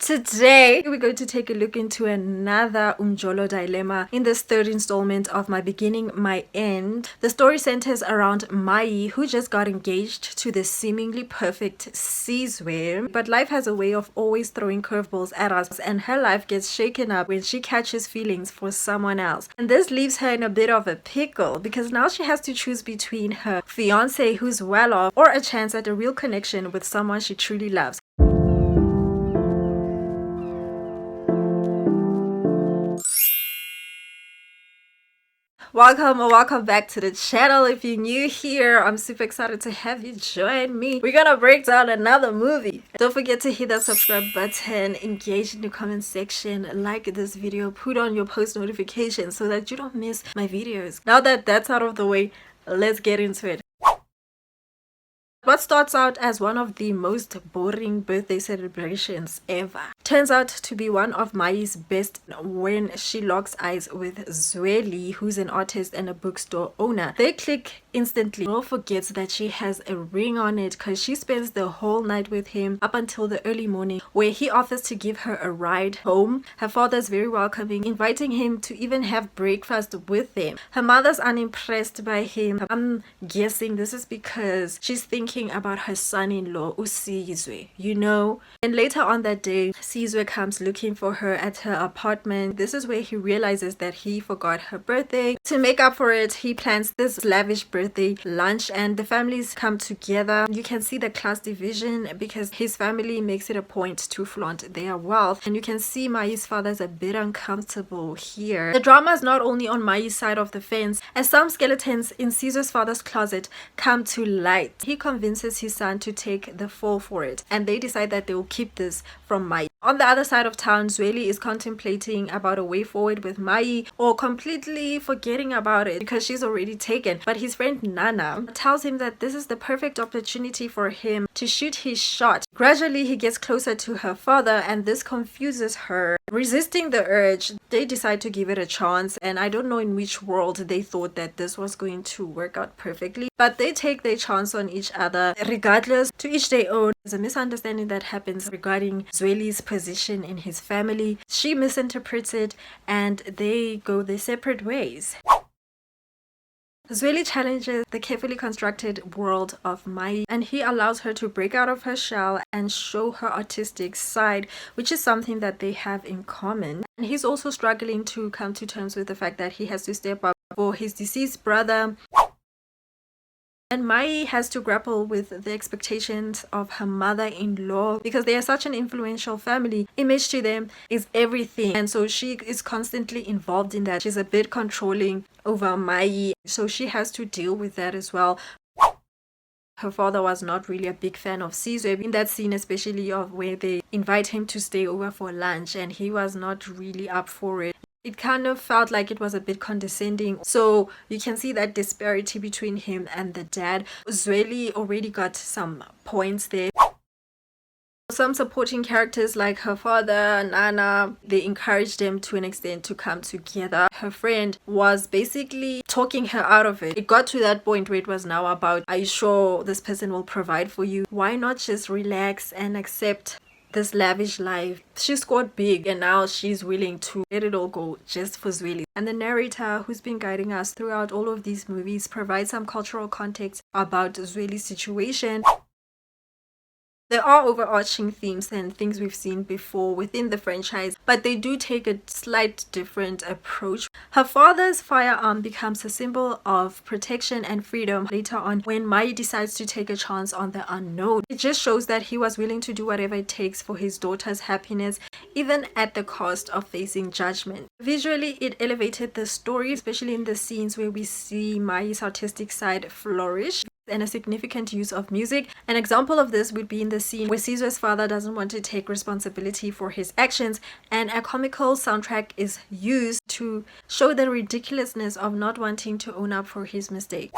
Today, we're going to take a look into another Umjolo dilemma in this third installment of My Beginning, My End. The story centers around Mayi, who just got engaged to the seemingly perfect Sizwe. But life has a way of always throwing curveballs at us, and her life gets shaken up when she catches feelings for someone else. And this leaves her in a bit of a pickle, because now she has to choose between her fiance who's well off or a chance at a real connection with someone she truly loves. Welcome back to the channel. If you're new here, I'm super excited to have you join me. We're gonna break down another movie. Don't forget to hit that subscribe button, engage in the comment section, like this video, put on your post notifications so that you don't miss my videos. Now that that's out of the way, let's get into it. What starts out as one of the most boring birthday celebrations ever turns out to be one of Mayi's best when she locks eyes with Zweli, who's an artist and a bookstore owner. They click instantly. Girl forgets that she has a ring on it because she spends the whole night with him up until the early morning, where he offers to give her a ride home. Her father's very welcoming, inviting him to even have breakfast with them. Her mother's unimpressed by him. I'm guessing this is because she's thinking about her son-in-law, Sizwe, you know. And later on that day, Sizwe comes looking for her at her apartment. This is where he realizes that he forgot her birthday. To make up for it, he plans this lavish birthday lunch, and the families come together. You can see the class division because his family makes it a point to flaunt their wealth, and you can see Mayi's father's a bit uncomfortable here. The drama is not only on Mayi's side of the fence, as some skeletons in Sizwe's father's closet come to light. He convinces his son to take the fall for it, and they decide that they will keep this from Mayi. On the other side of town, Zweli is contemplating about a way forward with Mayi, or completely forgetting about it because she's already taken. But his friend Nana tells him that this is the perfect opportunity for him to shoot his shot. Gradually, he gets closer to her father, and this confuses her. Resisting the urge, they decide to give it a chance, and I don't know in which world they thought that this was going to work out perfectly, but they take their chance on each other. Regardless, to each their own. There's a misunderstanding that happens regarding Zweli's position in his family. She misinterprets it, and they go their separate ways. Zweli challenges the carefully constructed world of Mayi, and he allows her to break out of her shell and show her artistic side, which is something that they have in common. And he's also struggling to come to terms with the fact that he has to step up for his deceased brother. And Mayi has to grapple with the expectations of her mother-in-law because they are such an influential family. Image to them is everything, and so she is constantly involved in that. She's a bit controlling over Mayi, so she has to deal with that as well. Her father was not really a big fan of Sizwe in that scene, especially of where they invite him to stay over for lunch, and he was not really up for it. It kind of felt like it was a bit condescending. So you can see that disparity between him and the dad. Zweli already got some points there. Some supporting characters like her father, Nana, they encouraged them to an extent to come together. Her friend was basically talking her out of it. It got to that point where it was now about, are you sure this person will provide for you? Why not just relax and accept this lavish life? She scored big, and now she's willing to let it all go just for Zweli. And the narrator, who's been guiding us throughout all of these movies, provides some cultural context about Zweli's situation. There are overarching themes and things we've seen before within the franchise, but they do take a slight different approach. Her father's firearm becomes a symbol of protection and freedom later on when Mayi decides to take a chance on the unknown. It just shows that he was willing to do whatever it takes for his daughter's happiness, even at the cost of facing judgment. Visually, it elevated the story, especially in the scenes where we see Mayi's artistic side flourish, and a significant use of music. An example of this would be in the scene where Sizwe's father doesn't want to take responsibility for his actions, and a comical soundtrack is used to show the ridiculousness of not wanting to own up for his mistake.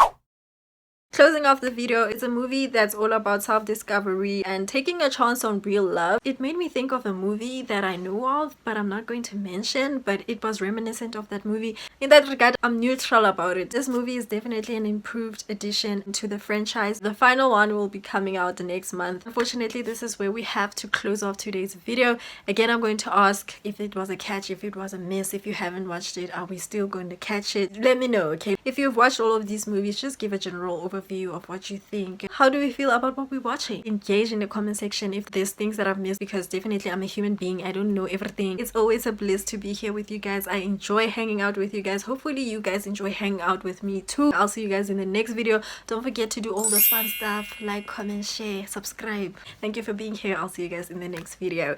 Closing off the video, it's a movie that's all about self-discovery and taking a chance on real love. It made me think of a movie that I know of, but I'm not going to mention, but it was reminiscent of that movie. In that regard, I'm neutral about it. This movie is definitely an improved addition to the franchise. The final one will be coming out the next month. Unfortunately, this is where we have to close off today's video. Again, I'm going to ask if it was a catch, if it was a miss. If you haven't watched it, are we still going to catch it? Let me know, okay? If you've watched all of these movies, just give a general overview of what you think. How do we feel about what we're watching? Engage in the comment section if there's things that I've missed, because definitely I'm a human being. I don't know everything. It's always a bliss to be here with you guys. I enjoy hanging out with you guys. Hopefully you guys enjoy hanging out with me too. I'll see you guys in the next video. Don't forget to do all the fun stuff, like, comment, share, subscribe. Thank you for being here. I'll see you guys in the next video.